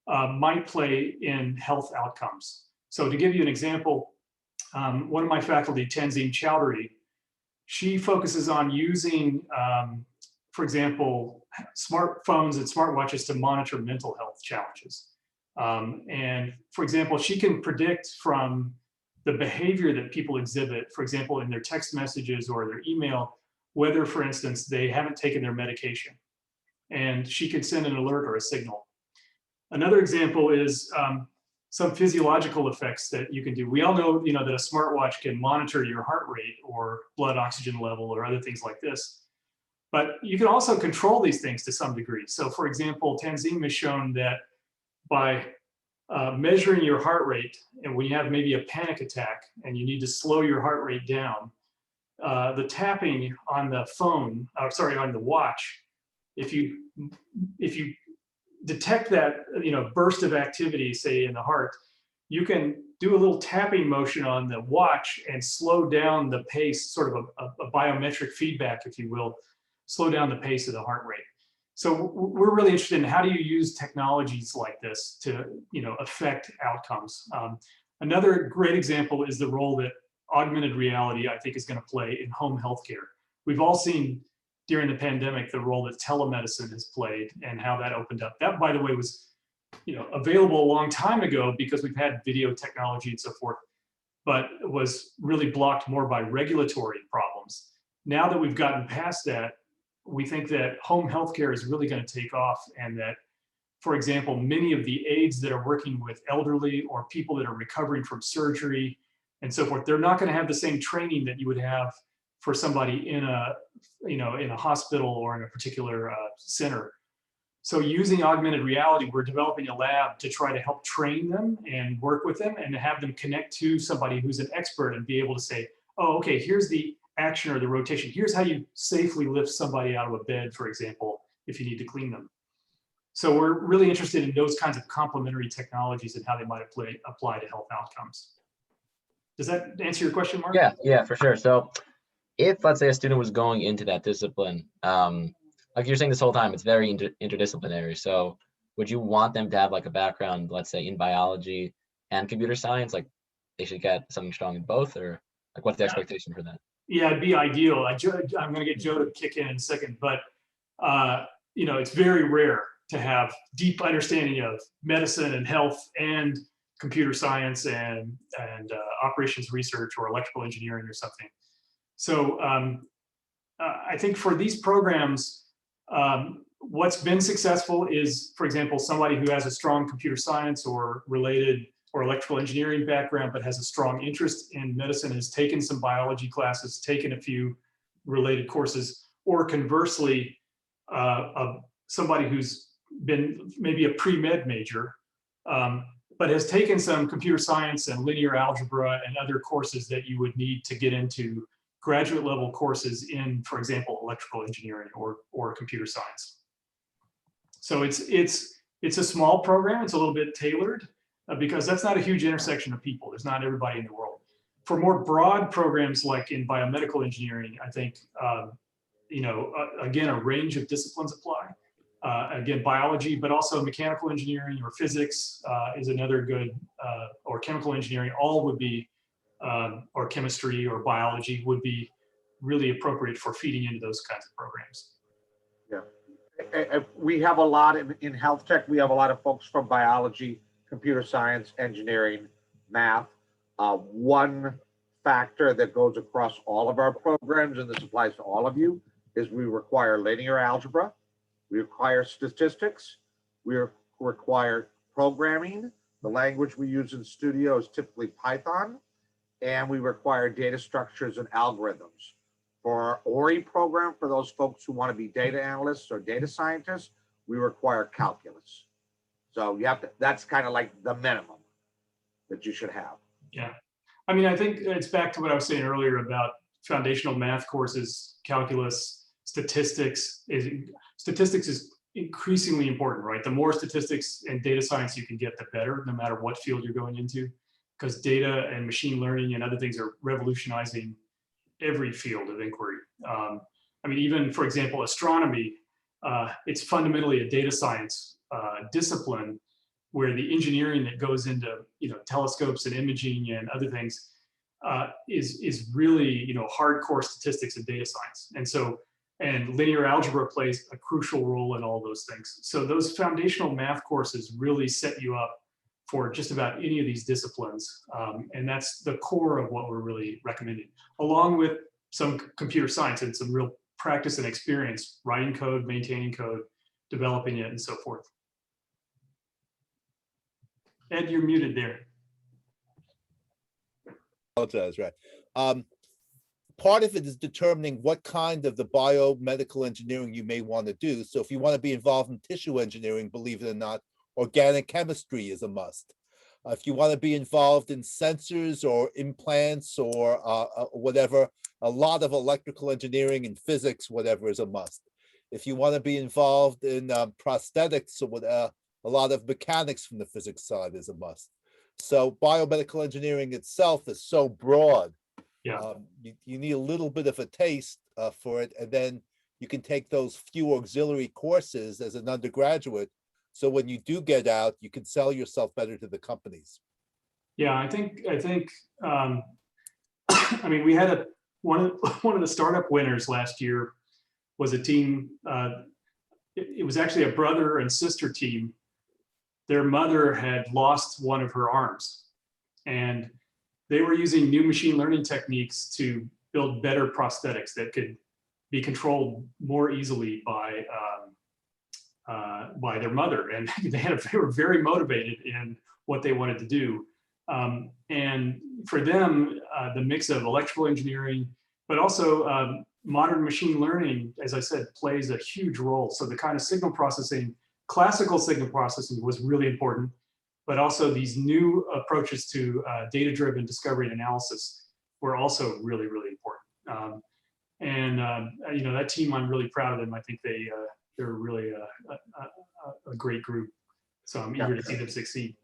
might play in health outcomes. So to give you an example, one of my faculty, Tanzeen Chowdhury, she focuses on using, for example, smartphones and smartwatches to monitor mental health challenges. And for example, she can predict from the behavior that people exhibit, for example, in their text messages or their email, whether, for instance, they haven't taken their medication. and she can send an alert or a signal. Another example is some physiological effects that you can do. We all know, that a smartwatch can monitor your heart rate or blood oxygen level or other things like this. But you can also control these things to some degree. So for example, Tanzim has shown that by measuring your heart rate, and when you have maybe a panic attack and you need to slow your heart rate down, the tapping on the phone, on the watch, if you detect that burst of activity, say in the heart, you can do a little tapping motion on the watch and slow down the pace, sort of a biometric feedback, if you will, slow down the pace of the heart rate. So we're really interested in how do you use technologies like this to affect outcomes. Another great example is the role that augmented reality, I think, is going to play in home healthcare. We've all seen during the pandemic the role that telemedicine has played and how that opened up. That, by the way, was available a long time ago because we've had video technology and so forth, but was really blocked more by regulatory problems. Now that we've gotten past that, we think that home healthcare is really going to take off, and that, for example, many of the aides that are working with elderly or people that are recovering from surgery and so forth, they're not going to have the same training that you would have for somebody in a hospital or in a particular center. So using augmented reality, we're developing a lab to try to help train them and work with them and have them connect to somebody who's an expert and be able to say, oh, okay, here's the action or the rotation. Here's how you safely lift somebody out of a bed, for example, if you need to clean them. So we're really interested in those kinds of complementary technologies and how they might apply to health outcomes. Does that answer your question, Mark? Yeah, for sure. So if, let's say, a student was going into that discipline, like you're saying this whole time, it's very interdisciplinary. So would you want them to have like a background, let's say, in biology and computer science? Like they should get something strong in both, or like what's the expectation for that? Yeah, it'd be ideal. I'm going to get Joe to kick in a second, but it's very rare to have deep understanding of medicine and health and computer science and operations research or electrical engineering or something. So I think for these programs, what's been successful is, for example, somebody who has a strong computer science or related or electrical engineering background, but has a strong interest in medicine, has taken some biology classes, taken a few related courses, or conversely, somebody who's been maybe a pre-med major, but has taken some computer science and linear algebra and other courses that you would need to get into graduate level courses in, for example, electrical engineering or computer science. So it's a small program. It's a little bit tailored because that's not a huge intersection of people. There's not everybody in the world. For more broad programs like in biomedical engineering, I think, again, a range of disciplines apply. Again, biology, but also mechanical engineering or physics is another good, or chemical engineering, all would be, or chemistry or biology would be really appropriate for feeding into those kinds of programs. Yeah. We have a lot in health tech. We have a lot of folks from biology, computer science, engineering, math. One factor that goes across all of our programs, and this applies to all of you, is we require linear algebra. We require statistics. We require programming. The language we use in studio is typically Python. And we require data structures and algorithms. For our ORI program, for those folks who want to be data analysts or data scientists, we require calculus. So you have to, that's kind of like the minimum that you should have. Yeah. I mean, I think it's back to what I was saying earlier about foundational math courses, calculus, statistics is increasingly important, right? The more statistics and data science you can get, the better, no matter what field you're going into, because data and machine learning and other things are revolutionizing every field of inquiry. I mean, even, for example, astronomy, it's fundamentally a data science discipline where the engineering that goes into, telescopes and imaging and other things is really, hardcore statistics and data science. And linear algebra plays a crucial role in all those things. So those foundational math courses really set you up for just about any of these disciplines. And that's the core of what we're really recommending, along with some computer science and some real practice and experience, writing code, maintaining code, developing it and so forth. Ed, you're muted there. Apologize, right. Part of it is determining what kind of the biomedical engineering you may want to do. So if you want to be involved in tissue engineering, believe it or not, organic chemistry is a must. If you want to be involved in sensors or implants or whatever, a lot of electrical engineering and physics, whatever, is a must. If you want to be involved in prosthetics or what, a lot of mechanics from the physics side is a must. So biomedical engineering itself is so broad. Yeah. You need a little bit of a taste for it, and then you can take those few auxiliary courses as an undergraduate. So when you do get out, you can sell yourself better to the companies. Yeah, I think I mean, we had one of the startup winners last year was a team. It was actually a brother and sister team. Their mother had lost one of her arms, and they were using new machine learning techniques to build better prosthetics that could be controlled more easily by their mother. And they were very motivated in what they wanted to do. And for them, the mix of electrical engineering, but also modern machine learning, as I said, plays a huge role. So the kind of signal processing, classical signal processing was really important, but also these new approaches to data-driven discovery and analysis were also really, really important. You know, that team, I'm really proud of them. I think they're really a great group. So I'm eager to see them succeed.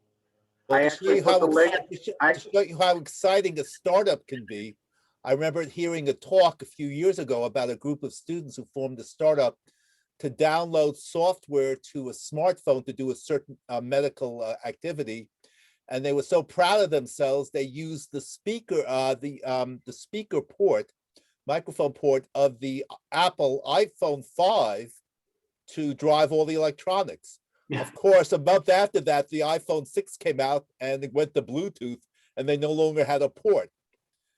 Well, I to actually show you put the link. to show you how exciting a startup can be, I remember hearing a talk a few years ago about a group of students who formed a startup to download software to a smartphone to do a certain medical activity, and they were so proud of themselves they used the speaker, the speaker port, microphone port of the Apple iPhone 5 to drive all the electronics. Yeah. Of course, a month after that, the iPhone 6 came out and it went to Bluetooth, and they no longer had a port.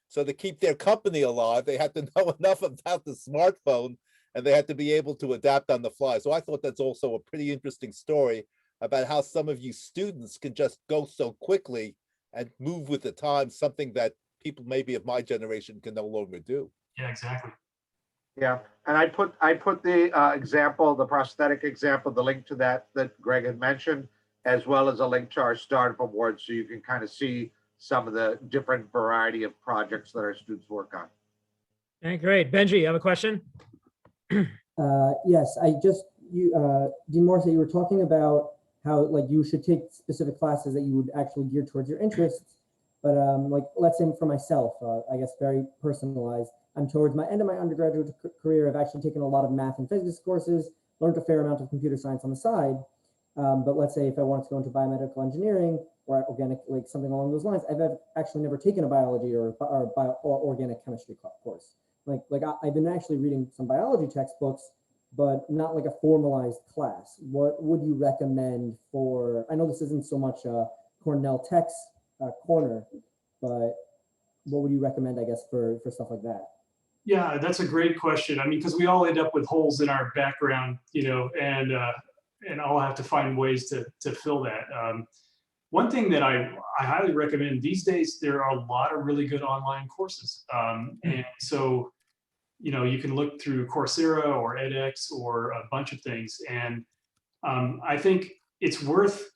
So to keep their company alive, they had to know enough about the smartphone, and they had to be able to adapt on the fly. So I thought that's also a pretty interesting story about how some of you students can just go so quickly and move with the times, something that people maybe of my generation can no longer do. Yeah, exactly. Yeah, and I put the example, the prosthetic example, the link to that Greg had mentioned, as well as a link to our startup award, so you can kind of see some of the different variety of projects that our students work on. Okay, great. Benji, you have a question? Yes, Dean Morris, you were talking about how like you should take specific classes that you would actually gear towards your interests. But like, let's say for myself, I guess very personalized, I'm towards my end of my undergraduate career. I've actually taken a lot of math and physics courses, learned a fair amount of computer science on the side. But let's say if I wanted to go into biomedical engineering or organic, like something along those lines, I've actually never taken a biology or organic chemistry course. Like I've been actually reading some biology textbooks, but not like a formalized class. What would you recommend for, I know this isn't so much Cornell Tech's corner, but what would you recommend, I guess, for stuff like that? Yeah, that's a great question. I mean, because we all end up with holes in our background, you know, and all have to find ways to fill that. One thing that I highly recommend these days, there are a lot of really good online courses. And so, you know, you can look through Coursera or edX or a bunch of things. And I think it's worth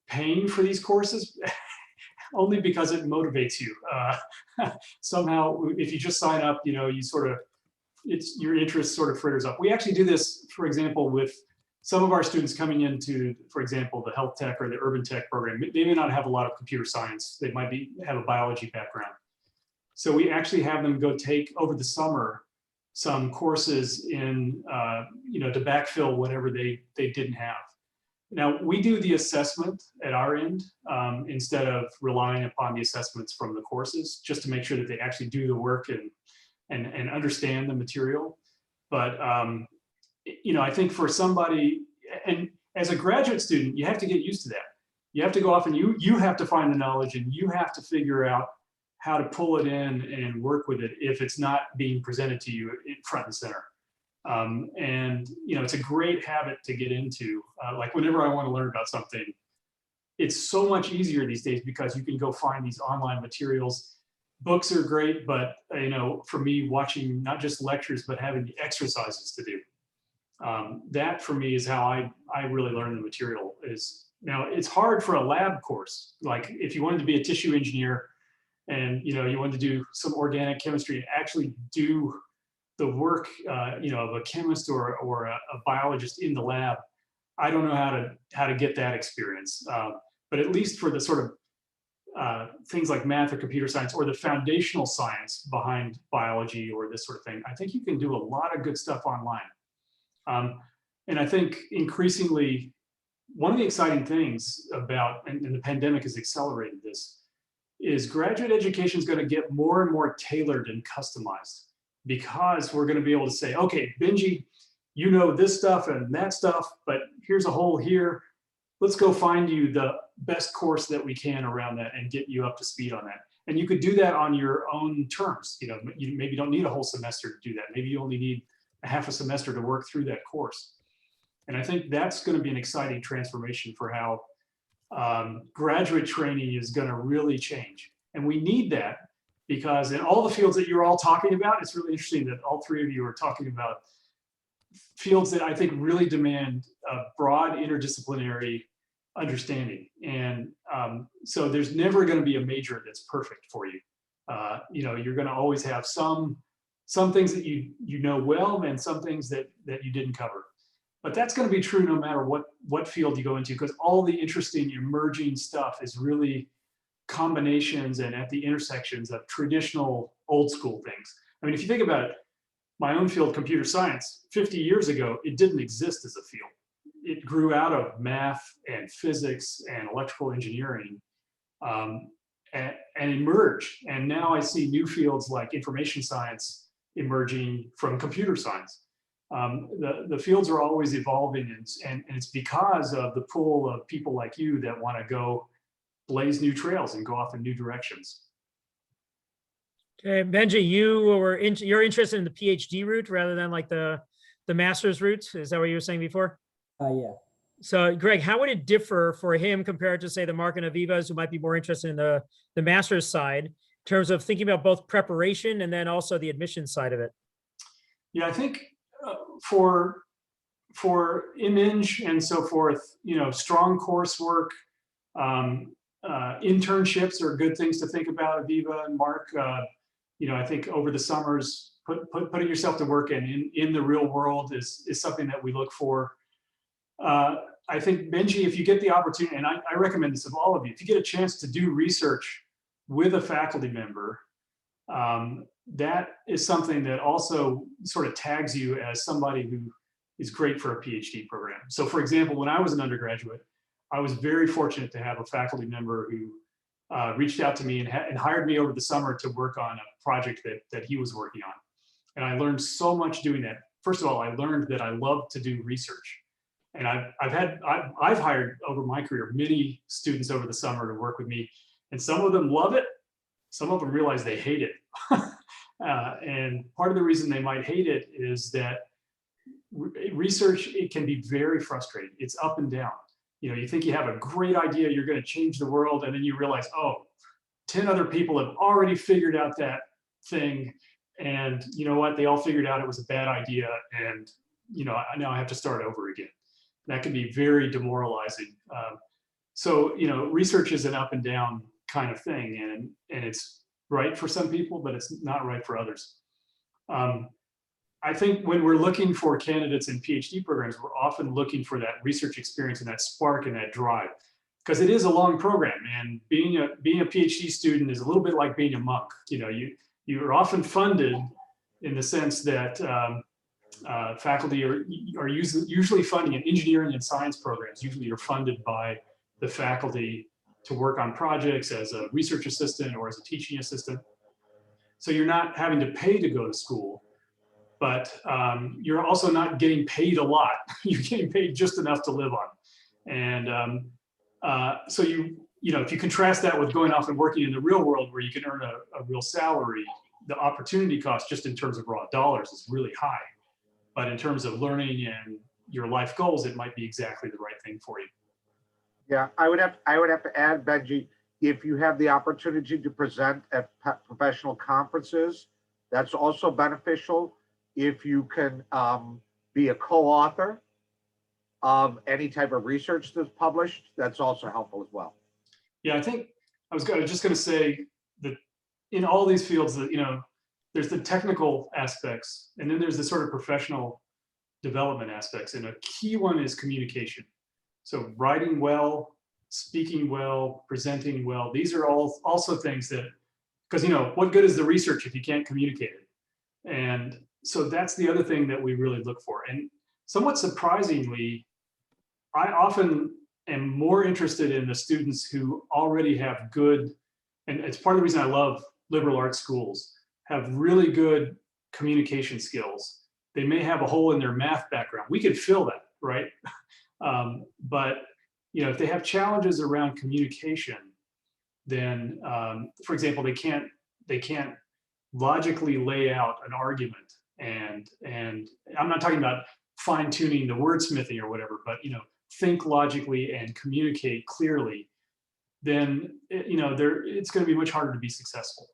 paying for these courses only because it motivates you. Somehow, if you just sign up, you know, you sort of, your interest sort of fritters up. We actually do this, for example, with some of our students coming into, for example, the health tech or the urban tech program. They may not have a lot of computer science. They might have a biology background. So we actually have them go take over the summer some courses in, you know, to backfill whatever they didn't have. Now, we do the assessment at our end instead of relying upon the assessments from the courses, just to make sure that they actually do the work and understand the material. But, you know, I think for somebody, and as a graduate student, you have to get used to that. You have to go off and you have to find the knowledge, and you have to figure out how to pull it in and work with it if it's not being presented to you front and center. And, it's a great habit to get into. Like whenever I want to learn about something, it's so much easier these days because you can go find these online materials. Books are great, but, for me, watching not just lectures, but having the exercises to do. That for me is how I really learn the material. Is now it's hard for a lab course. Like if you wanted to be a tissue engineer and, you wanted to do some organic chemistry and actually do the work, of a chemist or a biologist in the lab. I don't know how to get that experience, but at least for the sort of things like math or computer science or the foundational science behind biology or this sort of thing, I think you can do a lot of good stuff online. And I think increasingly, one of the exciting things about, and the pandemic has accelerated this, is graduate education is going to get more and more tailored and customized. Because we're going to be able to say, okay, Benji, you know this stuff and that stuff, but here's a hole here. Let's go find you the best course that we can around that and get you up to speed on that. And you could do that on your own terms. You maybe don't need a whole semester to do that. Maybe you only need a half a semester to work through that course. And I think that's going to be an exciting transformation for how graduate training is going to really change. And we need that. Because in all the fields that you're all talking about, it's really interesting that all three of you are talking about fields that I think really demand a broad interdisciplinary understanding. And so there's never going to be a major that's perfect for you. You're going to always have some things that you know well and some things that you didn't cover. But that's going to be true no matter what field you go into, because all the interesting emerging stuff is really combinations and at the intersections of traditional old school things. I mean, if you think about it, my own field, computer science, 50 years ago, it didn't exist as a field. It grew out of math and physics and electrical engineering and emerged. And now I see new fields like information science emerging from computer science. The fields are always evolving, and it's because of the pool of people like you that want to go blaze new trails and go off in new directions. Okay, Benji, you're interested in the PhD route rather than like the master's route. Is that what you were saying before? Yeah. So Greg, how would it differ for him compared to say the Mark and Avivas who might be more interested in the master's side in terms of thinking about both preparation and then also the admission side of it? Yeah, I think for image and so forth, strong coursework, internships are good things to think about. Aviva and Mark, I think over the summers, putting yourself to work and in the real world is something that we look for. I think, Benji, if you get the opportunity, and I recommend this of all of you, if you get a chance to do research with a faculty member, that is something that also sort of tags you as somebody who is great for a PhD program. So for example, when I was an undergraduate, I was very fortunate to have a faculty member who reached out to me and hired me over the summer to work on a project that he was working on. And I learned so much doing that. First of all, I learned that I love to do research. And I've hired over my career many students over the summer to work with me, and some of them love it. Some of them realize they hate it. And part of the reason they might hate it is that research, it can be very frustrating. It's up and down. You think you have a great idea, you're going to change the world, and then you realize, 10 other people have already figured out that thing. And you know what? They all figured out it was a bad idea. And, now I have to start over again. That can be very demoralizing. So, research is an up and down kind of thing. And it's right for some people, but it's not right for others. I think when we're looking for candidates in PhD programs, we're often looking for that research experience and that spark and that drive, because it is a long program. And being a PhD student is a little bit like being a monk. You're often funded in the sense that faculty are usually funding in engineering and science programs. Usually you're funded by the faculty to work on projects as a research assistant or as a teaching assistant. So you're not having to pay to go to school, but you're also not getting paid a lot. You're getting paid just enough to live on. And so if you contrast that with going off and working in the real world where you can earn a real salary, the opportunity cost just in terms of raw dollars is really high. But in terms of learning and your life goals, it might be exactly the right thing for you. Yeah, I would have to add, Benji, if you have the opportunity to present at professional conferences, that's also beneficial. If you can be a co-author of any type of research that's published, that's also helpful as well. Yeah, I think I was just going to say that in all these fields, that there's the technical aspects, and then there's the sort of professional development aspects, and a key one is communication. So writing well, speaking well, presenting well, these are all also things that, because what good is the research if you can't communicate it? And so that's the other thing that we really look for. And somewhat surprisingly, I often am more interested in the students who already have good, and it's part of the reason I love liberal arts schools, have really good communication skills. They may have a hole in their math background. We could fill that, right? But if they have challenges around communication, then, for example, they can't logically lay out an argument, and I'm not talking about fine tuning the wordsmithing or whatever, but think logically and communicate clearly, then it's going to be much harder to be successful.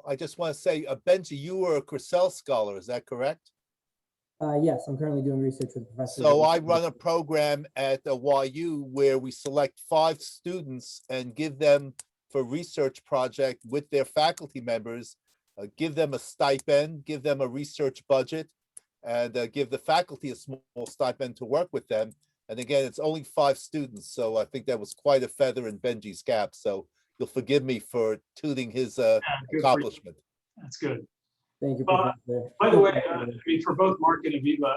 I just want to say, Benji, you were a Crissell Scholar, is that correct? Yes, I'm currently doing research with professors. So I run a program at YU where we select 5 students and give them for research project with their faculty members, give them a stipend, give them a research budget, and give the faculty a small stipend to work with them. And again, it's only 5 students, so I think that was quite a feather in Benji's cap. So you'll forgive me for tooting his accomplishment. That's good. Thank you, Professor. By the way, for both Mark and Aviva,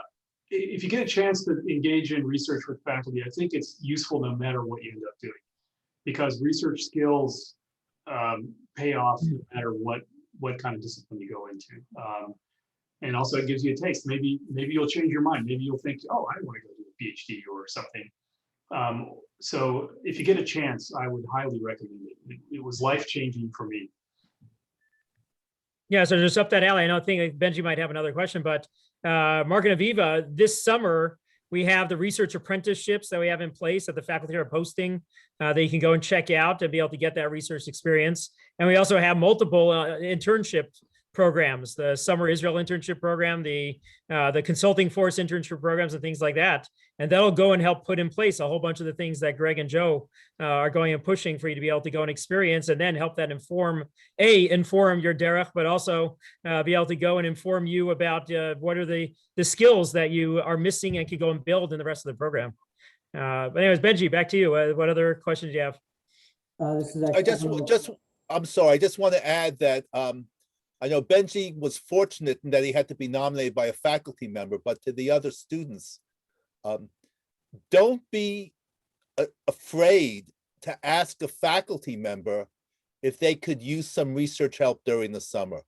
if you get a chance to engage in research with faculty, I think it's useful no matter what you end up doing, because research skills pay off no matter what kind of discipline you go into. And also it gives you a taste. Maybe you'll change your mind. Maybe you'll think, oh, I want to go do a PhD or something. So if you get a chance, I would highly recommend it. It was life-changing for me. Yeah, so just up that alley, I think Benji might have another question, but Mark and Aviva, this summer, we have the research apprenticeships that we have in place that the faculty are posting that you can go and check out to be able to get that research experience. And we also have multiple internship programs, the summer Israel internship program, the consulting force internship programs and things like that. And that'll go and help put in place a whole bunch of the things that Greg and Joe are going and pushing for you to be able to go and experience, and then help that inform your derech, but also be able to go and inform you about what are the skills that you are missing and can go and build in the rest of the program. But anyways, Benji, back to you. What other questions do you have? This is actually, I'm sorry, I just want to add that I know Benji was fortunate in that he had to be nominated by a faculty member, but to the other students, don't be afraid to ask a faculty member if they could use some research help during the summer.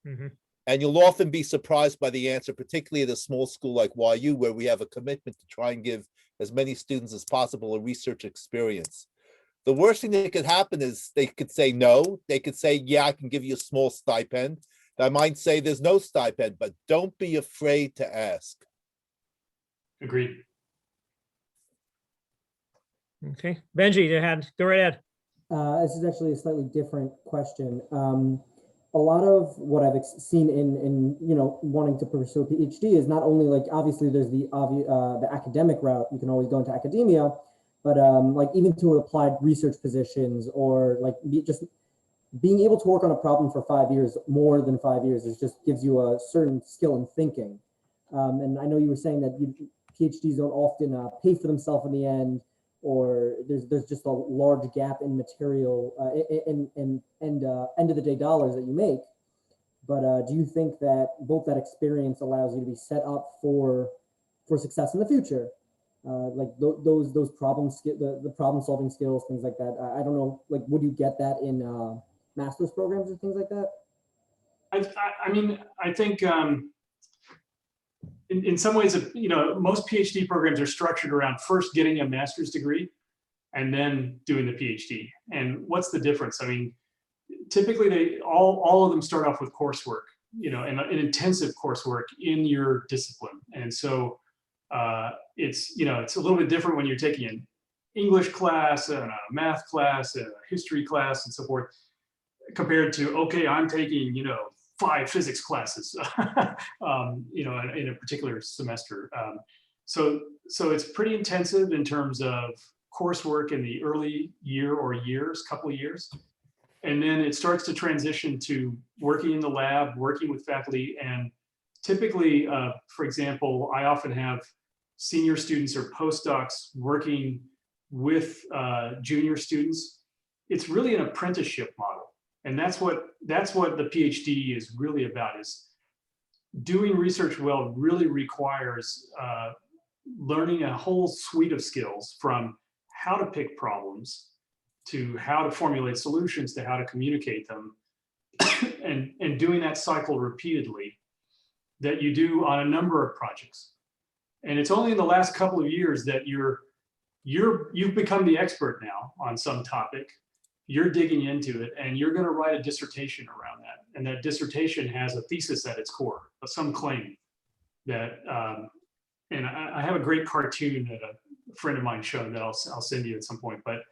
Mm-hmm. And you'll often be surprised by the answer, particularly at a small school like YU, where we have a commitment to try and give as many students as possible a research experience. The worst thing that could happen is they could say no. They could say, yeah, I can give you a small stipend. I might say there's no stipend, but don't be afraid to ask. Agreed. Okay, Benji, go right ahead. This is actually a slightly different question. A lot of what I've seen in wanting to pursue a PhD is not only like, obviously there's the academic route. You can always go into academia, but like even to applied research positions, or like just being able to work on a problem for 5 years, more than 5 years, is just gives you a certain skill in thinking. And I know you were saying that PhDs don't often pay for themselves in the end, or there's just a large gap in material and end of the day dollars that you make. But do you think that both that experience allows you to be set up for success in the future? Like those problems, the problem solving skills, things like that. I don't know, like, would you get that in master's programs or things like that? I mean, I think in some ways, most PhD programs are structured around first getting a master's degree and then doing the PhD. And what's the difference? I mean, typically all of them start off with coursework, an intensive coursework in your discipline. And so it's a little bit different when you're taking an English class and a math class and a history class and so forth, compared to, okay, I'm taking 5 physics classes, in a particular semester. So it's pretty intensive in terms of coursework in the early year or couple of years. And then it starts to transition to working in the lab, working with faculty. And typically, for example, I often have senior students or postdocs working with junior students. It's really an apprenticeship model. And that's what the PhD is really about. Is doing research well really requires learning a whole suite of skills, from how to pick problems to how to formulate solutions to how to communicate them, and doing that cycle repeatedly, that you do on a number of projects. And it's only in the last couple of years that you've become the expert now on some topic. You're digging into it, and you're going to write a dissertation around that. And that dissertation has a thesis at its core, some claim that, and I have a great cartoon that a friend of mine showed that I'll send you at some point, but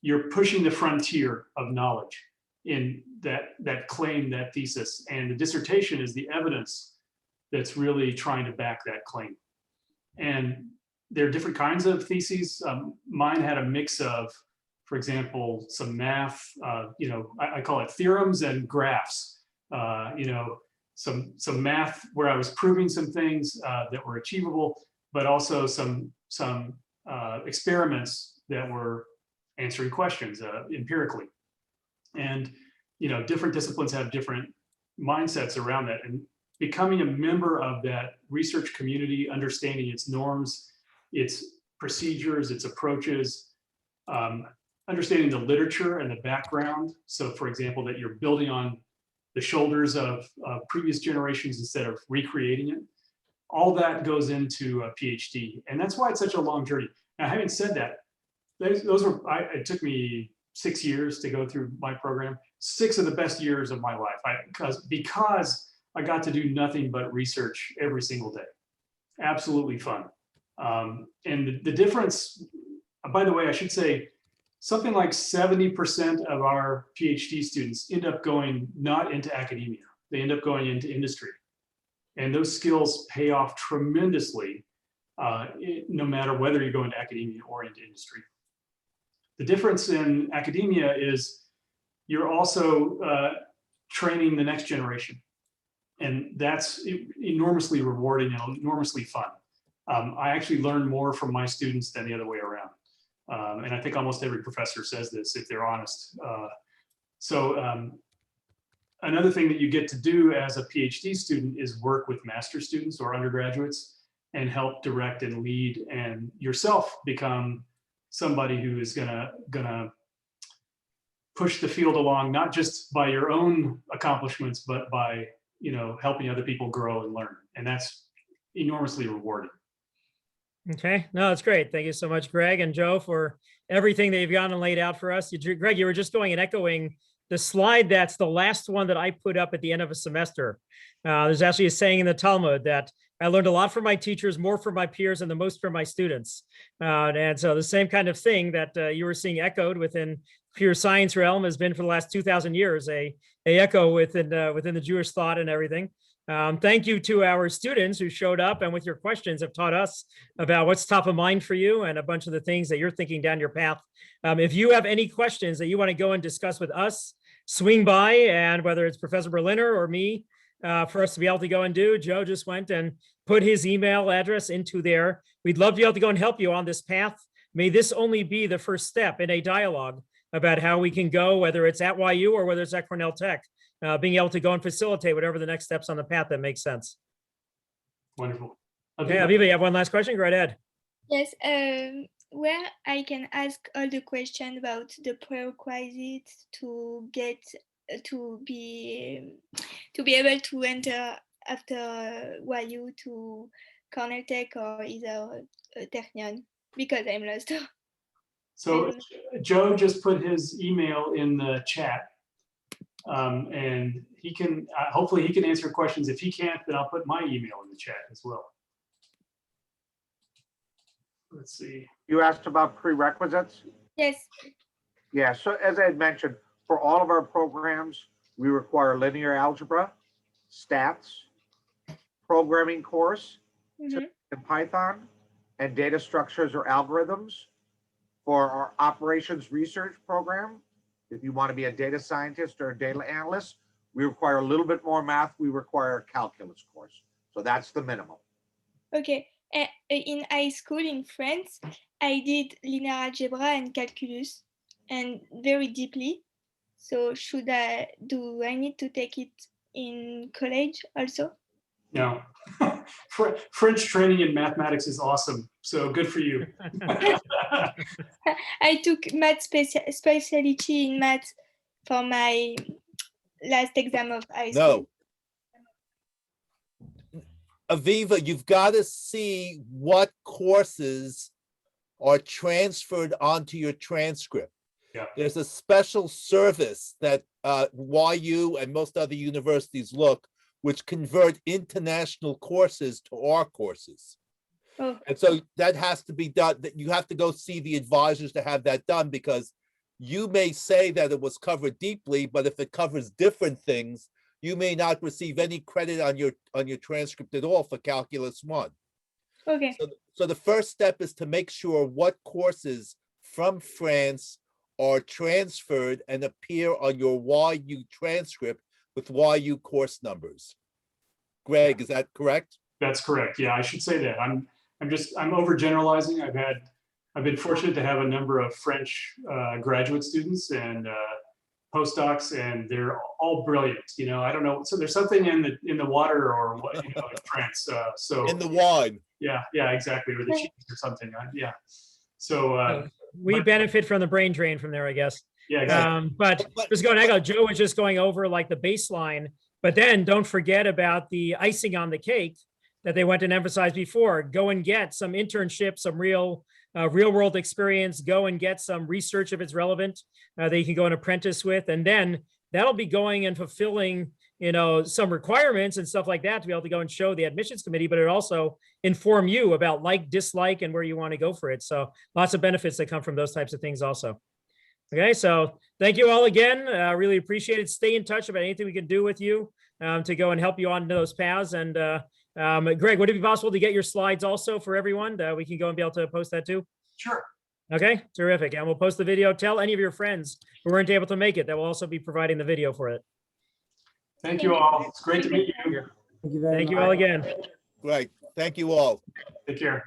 you're pushing the frontier of knowledge in that claim, that thesis. And the dissertation is the evidence that's really trying to back that claim. And there are different kinds of theses. Mine had a mix of, for example, some math, I call it theorems and graphs, some math where I was proving some things that were achievable, but also some experiments that were answering questions empirically. And, different disciplines have different mindsets around that. And becoming a member of that research community, understanding its norms, its procedures, its approaches, understanding the literature and the background. So for example, that you're building on the shoulders of previous generations instead of recreating it. All that goes into a PhD. And that's why it's such a long journey. Now, having said that, it took me 6 years to go through my program, 6 of the best years of my life, because I got to do nothing but research every single day. Absolutely fun. And the difference, by the way, I should say, something like 70% of our PhD students end up going not into academia. They end up going into industry. And those skills pay off tremendously, no matter whether you go into academia or into industry. The difference in academia is you're also training the next generation. And that's enormously rewarding and enormously fun. I actually learn more from my students than the other way around. And I think almost every professor says this, if they're honest. Another thing that you get to do as a PhD student is work with master students or undergraduates and help direct and lead, and yourself become somebody who is gonna push the field along, not just by your own accomplishments, but by helping other people grow and learn. And that's enormously rewarding. Okay, no, that's great. Thank you so much, Greg and Joe, for everything that you've gone and laid out for us. Greg, you were just going and echoing the slide that's the last one that I put up at the end of a semester. There's actually a saying in the Talmud that I learned a lot from my teachers, more from my peers, and the most from my students. And so the same kind of thing that you were seeing echoed within pure science realm has been for the last 2,000 years, a echo within the Jewish thought and everything. Thank you to our students who showed up and with your questions have taught us about what's top of mind for you and a bunch of the things that you're thinking down your path. If you have any questions that you want to go and discuss with us, swing by, and whether it's Professor Berliner or me, for us to be able to go and do. Joe just went and put his email address into there. We'd love to be able to go and help you on this path. May this only be the first step in a dialogue about how we can go, whether it's at YU or whether it's at Cornell Tech, being able to go and facilitate whatever the next steps on the path that makes sense. Wonderful. Okay, Aviva, you have one last question? Go right ahead. Yes, where I can ask all the questions about the prerequisites to get to be able to enter after YU to Cornell Tech or either Technion, because I'm lost. So Joe just put his email in the chat. And he can, hopefully he can answer questions. If he can't, then I'll put my email in the chat as well. Let's see. You asked about prerequisites? Yes. Yeah, so as I had mentioned, for all of our programs, we require linear algebra, stats, programming course Mhm. in Python, and data structures or algorithms. For our operations research program, if you want to be a data scientist or a data analyst, we require a little bit more math. We require a calculus course. So that's the minimum. Okay. In high school in France, I did linear algebra and calculus, and very deeply. So do I need to take it in college also? No. French training in mathematics is awesome. So good for you. I took math specialty in math for my last exam of high school. No. Aviva, you've got to see what courses are transferred onto your transcript. Yeah. There's a special service that YU and most other universities look, which convert international courses to our courses. Oh. And so that has to be done, that you have to go see the advisors to have that done, because you may say that it was covered deeply, but if it covers different things, you may not receive any credit on your transcript at all for Calculus 1. Okay. So the first step is to make sure what courses from France are transferred and appear on your YU transcript with YU course numbers. Greg, is that correct? That's correct. Yeah, I should say that. I'm overgeneralizing. I've been fortunate to have a number of French graduate students and postdocs, and they're all brilliant. You know, I don't know. So there's something in the water or what, you know, in France. So In the wine. yeah, exactly, or the cheese or something. Yeah. So we benefit from the brain drain from there, I guess. yeah, exactly. But just going echo, Joe was just going over like the baseline, but then don't forget about the icing on the cake that they went and emphasized before. Go and get some internship, some real world experience. Go and get some research if it's relevant that you can go and apprentice with, and then that'll be going and fulfilling, you know, some requirements and stuff like that to be able to go and show the admissions committee, but it also inform you about like, dislike, and where you want to go for it. So lots of benefits that come from those types of things also. Okay, so thank you all again. Really appreciate it. Stay in touch about anything we can do with you to go and help you on those paths. And Greg, would it be possible to get your slides also for everyone? We can go and be able to post that too? Sure. Okay, terrific. And we'll post the video. Tell any of your friends who weren't able to make it that will also be providing the video for it. Thank you all. It's great to meet you. Thank you very much. Thank you all again. Right. Thank you all. Take care.